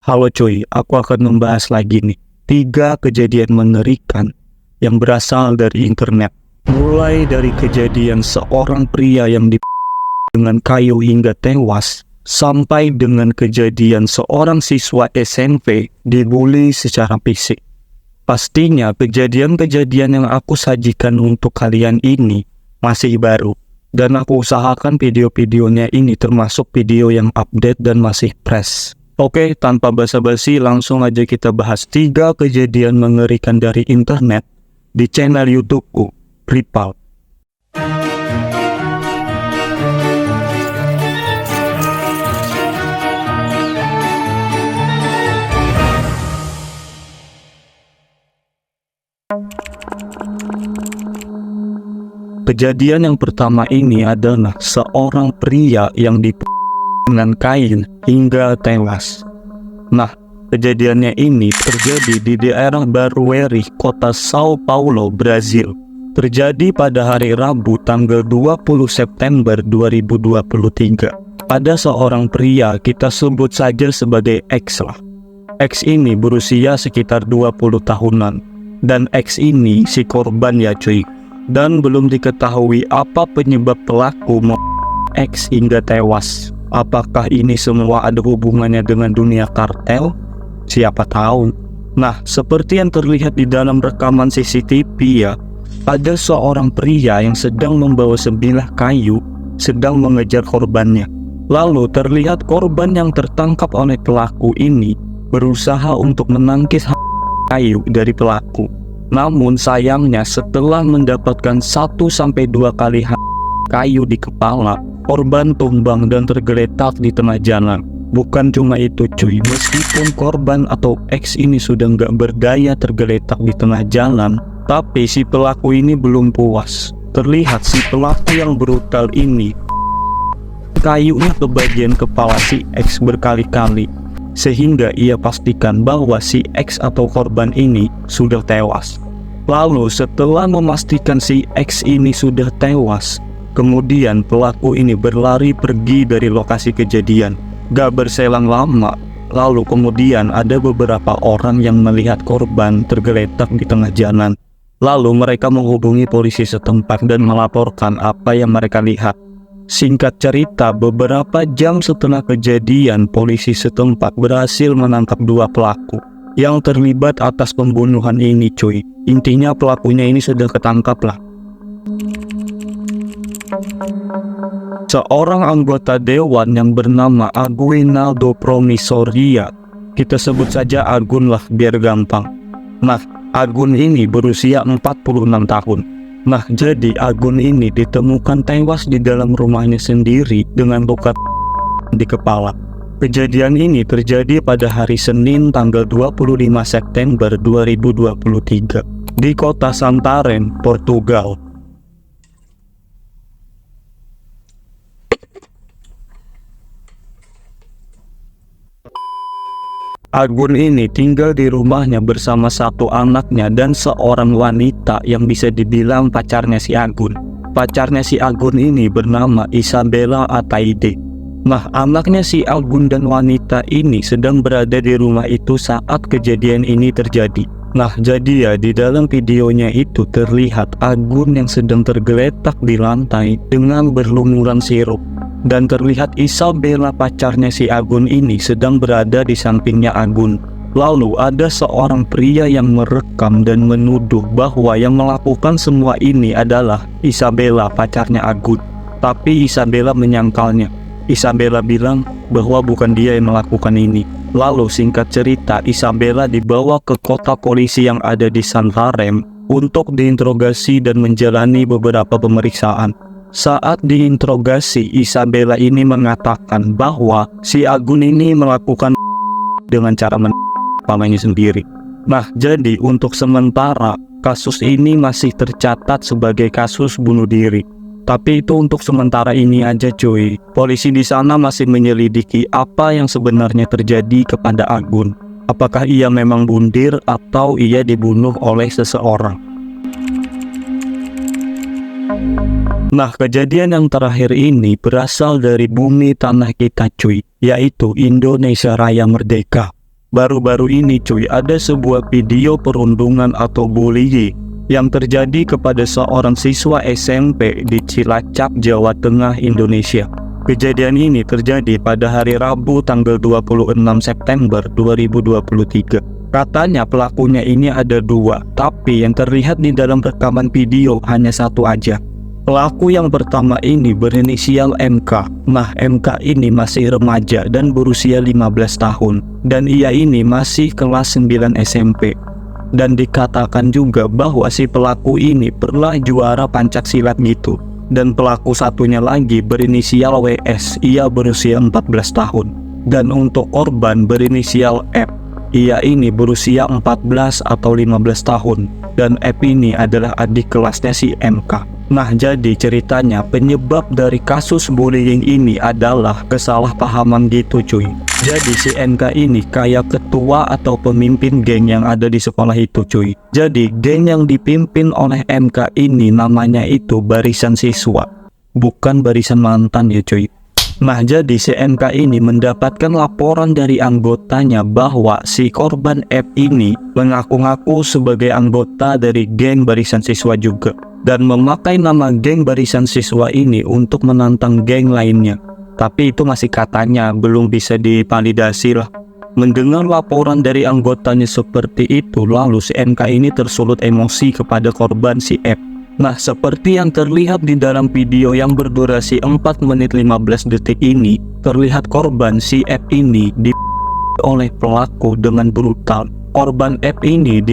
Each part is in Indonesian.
Halo cuy, aku akan membahas lagi nih 3 kejadian mengerikan yang berasal dari internet. Mulai dari kejadian seorang pria yang dengan kayu hingga tewas, sampai dengan kejadian seorang siswa SMP dibully secara fisik. Pastinya kejadian-kejadian yang aku sajikan untuk kalian ini masih baru, dan aku usahakan video-videonya ini termasuk video yang update dan masih fresh. Oke, tanpa basa-basi langsung aja kita bahas 3 kejadian mengerikan dari internet di channel YouTubeku, Ripal. Kejadian yang pertama ini adalah seorang pria yang dengan kain hingga tewas. Nah, kejadiannya ini terjadi di daerah Barueri, kota Sao Paulo, Brazil. Terjadi pada hari Rabu tanggal 20 September 2023. Ada seorang pria, kita sebut saja sebagai X lah. X ini berusia sekitar 20 tahunan. Dan X ini si korban ya cuy. Dan belum diketahui apa penyebab pelaku X hingga tewas. Apakah ini semua ada hubungannya dengan dunia kartel? Siapa tahu. Nah, seperti yang terlihat di dalam rekaman CCTV ya, ada seorang pria yang sedang membawa sebilah kayu, sedang mengejar korbannya. Lalu terlihat korban yang tertangkap oleh pelaku ini berusaha untuk menangkis kayu dari pelaku. Namun sayangnya setelah mendapatkan 1-2 kali kayu di kepala, korban tumbang dan tergeletak di tengah jalan. Bukan cuma itu cuy, meskipun korban atau X ini sudah nggak berdaya tergeletak di tengah jalan, tapi si pelaku ini belum puas. Terlihat si pelaku yang brutal ini kayunya ke bagian kepala si X berkali-kali, sehingga ia pastikan bahwa si X atau korban ini sudah tewas. Lalu setelah memastikan si X ini sudah tewas, kemudian pelaku ini berlari pergi dari lokasi kejadian. Gak berselang lama, lalu kemudian ada beberapa orang yang melihat korban tergeletak di tengah jalan. Lalu mereka menghubungi polisi setempat dan melaporkan apa yang mereka lihat. Singkat cerita, beberapa jam setelah kejadian, polisi setempat berhasil menangkap 2 pelaku yang terlibat atas pembunuhan ini cuy. Intinya pelakunya ini sudah ketangkap lah. Seorang anggota dewan yang bernama Aguinaldo Promisoria, kita sebut saja Agun lah biar gampang. Nah, Agun ini berusia 46 tahun. Nah, jadi Agun ini ditemukan tewas di dalam rumahnya sendiri dengan luka di kepala. Kejadian ini terjadi pada hari Senin tanggal 25 September 2023 di kota Santarém, Portugal. Agun ini tinggal di rumahnya bersama 1 anaknya dan seorang wanita yang bisa dibilang pacarnya si Agun. Pacarnya si Agun ini bernama Isabella Ataide. Nah, anaknya si Agun dan wanita ini sedang berada di rumah itu saat kejadian ini terjadi. Nah, jadi ya di dalam videonya itu terlihat Agun yang sedang tergeletak di lantai dengan berlumuran sirup. Dan terlihat Isabella pacarnya si Agun ini sedang berada di sampingnya Agun. Lalu ada seorang pria yang merekam dan menuduh bahwa yang melakukan semua ini adalah Isabella pacarnya Agun. Tapi Isabella menyangkalnya. Isabella bilang bahwa bukan dia yang melakukan ini. Lalu singkat cerita, Isabella dibawa ke kota polisi yang ada di Santarém untuk diinterogasi dan menjalani beberapa pemeriksaan. Saat diinterogasi, Isabella ini mengatakan bahwa si Agun ini melakukan dengan cara kepalanya sendiri. Nah, jadi untuk sementara kasus ini masih tercatat sebagai kasus bunuh diri. Tapi itu untuk sementara ini aja cuy. Polisi di sana masih menyelidiki apa yang sebenarnya terjadi kepada Agun. Apakah ia memang bundir atau ia dibunuh oleh seseorang. Nah, kejadian yang terakhir ini berasal dari bumi tanah kita cuy, yaitu Indonesia Raya Merdeka. Baru-baru ini cuy, ada sebuah video perundungan atau bullying yang terjadi kepada seorang siswa SMP di Cilacap, Jawa Tengah, Indonesia. Kejadian ini terjadi pada hari Rabu tanggal 26 September 2023. Katanya pelakunya ini ada dua, tapi yang terlihat di dalam rekaman video hanya satu aja. Pelaku yang pertama ini berinisial MK. Nah, MK ini masih remaja dan berusia 15 tahun. Dan ia ini masih kelas 9 SMP. Dan dikatakan juga bahwa si pelaku ini pernah juara pencaksilat gitu. Dan pelaku satunya lagi berinisial WS. Ia berusia 14 tahun. Dan untuk korban berinisial F. Ia ini berusia 14 atau 15 tahun. Dan F ini adalah adik kelasnya si MK. Nah, jadi ceritanya penyebab dari kasus bullying ini adalah kesalahpahaman gitu cuy. Jadi si MK ini kayak ketua atau pemimpin geng yang ada di sekolah itu cuy. Jadi geng yang dipimpin oleh MK ini namanya itu barisan siswa, bukan barisan mantan ya cuy. Nah, jadi si MK ini mendapatkan laporan dari anggotanya bahwa si korban F ini mengaku-ngaku sebagai anggota dari geng barisan siswa juga, dan memakai nama geng barisan siswa ini untuk menantang geng lainnya. Tapi itu masih katanya, belum bisa divalidasi lah. Mendengar laporan dari anggotanya seperti itu, lalu si MK ini tersulut emosi kepada korban si F. Nah, seperti yang terlihat di dalam video yang berdurasi 4 menit 15 detik ini, terlihat korban si F ini di oleh pelaku dengan brutal. Korban F ini di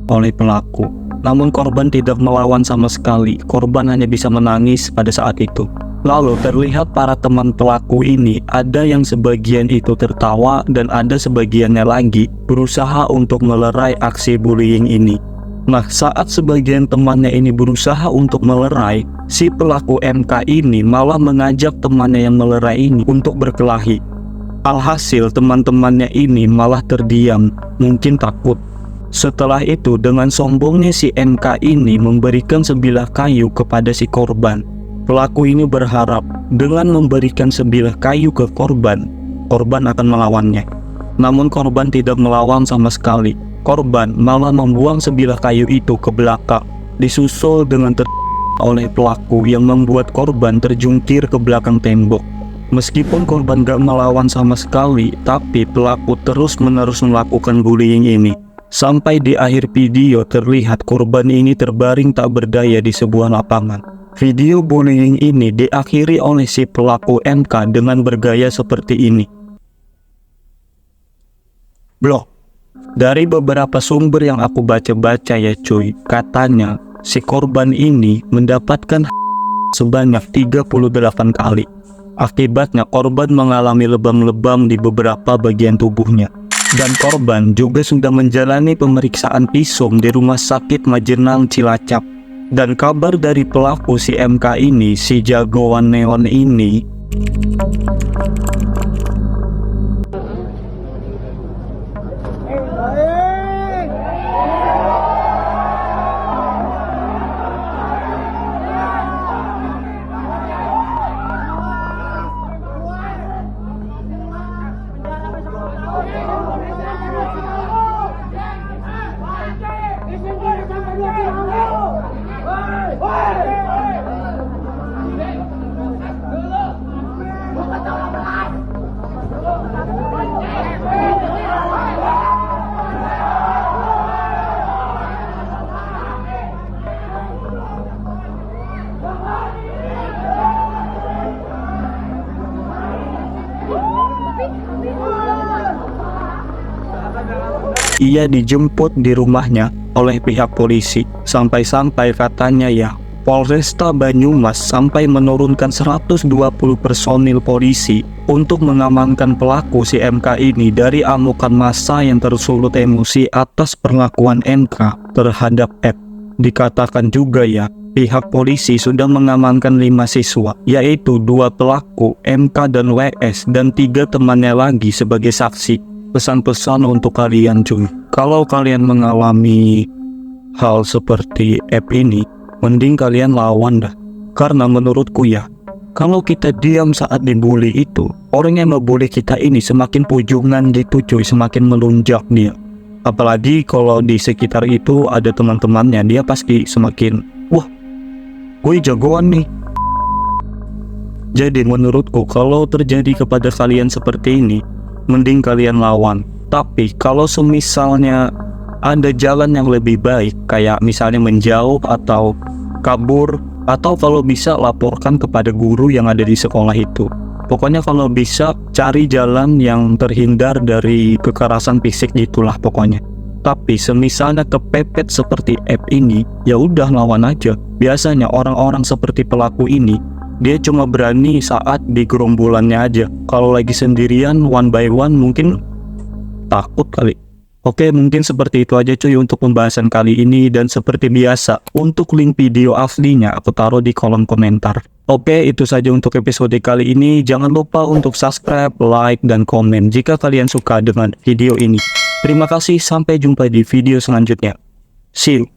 oleh pelaku. Namun korban tidak melawan sama sekali. Korban hanya bisa menangis pada saat itu. Lalu terlihat para teman pelaku ini, ada yang sebagian itu tertawa dan ada sebagiannya lagi berusaha untuk melerai aksi bullying ini. Nah, saat sebagian temannya ini berusaha untuk melerai, si pelaku MK ini malah mengajak temannya yang melerai ini untuk berkelahi. Alhasil teman-temannya ini malah terdiam, mungkin takut. Setelah itu dengan sombongnya si MK ini memberikan sebilah kayu kepada si korban. Pelaku ini berharap dengan memberikan sebilah kayu ke korban, korban akan melawannya. Namun korban tidak melawan sama sekali. Korban malah membuang sebilah kayu itu ke belakang, disusul dengan oleh pelaku yang membuat korban terjungkir ke belakang tembok. Meskipun korban gak melawan sama sekali, tapi pelaku terus-menerus melakukan bullying ini. Sampai di akhir video terlihat korban ini terbaring tak berdaya di sebuah lapangan. Video bullying ini diakhiri oleh si pelaku MK dengan bergaya seperti ini. Blok. Dari beberapa sumber yang aku baca-baca ya cuy, katanya si korban ini mendapatkan sebanyak 38 kali. Akibatnya korban mengalami lebam-lebam di beberapa bagian tubuhnya. Dan korban juga sudah menjalani pemeriksaan visum di Rumah Sakit Majenang Cilacap. Dan kabar dari pelaku si MK ini, si jagoan neon ini, ia dijemput di rumahnya oleh pihak polisi. Sampai-sampai katanya ya, Polresta Banyumas sampai menurunkan 120 personil polisi untuk mengamankan pelaku si MK ini dari amukan massa yang tersulut emosi atas perlakuan MK terhadap F. Dikatakan juga ya, pihak polisi sudah mengamankan 5 siswa, yaitu 2 pelaku MK dan WS dan 3 temannya lagi sebagai saksi. Pesan-pesan untuk kalian cuy, kalau kalian mengalami hal seperti F ini, mending kalian lawan dah. Karena menurutku ya, Kalau kita diam saat dibully itu, orang yang membully kita ini semakin pujukan gitu cuy, semakin melunjak dia. Apalagi kalau di sekitar itu ada teman-temannya, dia pasti semakin, wah, gue jagoan nih. Jadi menurutku kalau terjadi kepada kalian seperti ini, mending kalian lawan. Tapi kalau semisalnya ada jalan yang lebih baik, kayak misalnya menjauh atau kabur, atau kalau bisa laporkan kepada guru yang ada di sekolah itu. Pokoknya kalau bisa cari jalan yang terhindar dari kekerasan fisik gitulah pokoknya. Tapi semisalnya kepepet seperti app ini, ya udah lawan aja. Biasanya orang-orang seperti pelaku ini, dia cuma berani saat di gerombolannya aja. Kalau lagi sendirian one by one mungkin takut kali. Oke, mungkin seperti itu aja cuy untuk pembahasan kali ini, dan seperti biasa untuk link video aslinya aku taruh di kolom komentar. Oke, itu saja untuk episode kali ini. Jangan lupa untuk subscribe, like, dan komen jika kalian suka dengan video ini. Terima kasih, sampai jumpa di video selanjutnya. See you.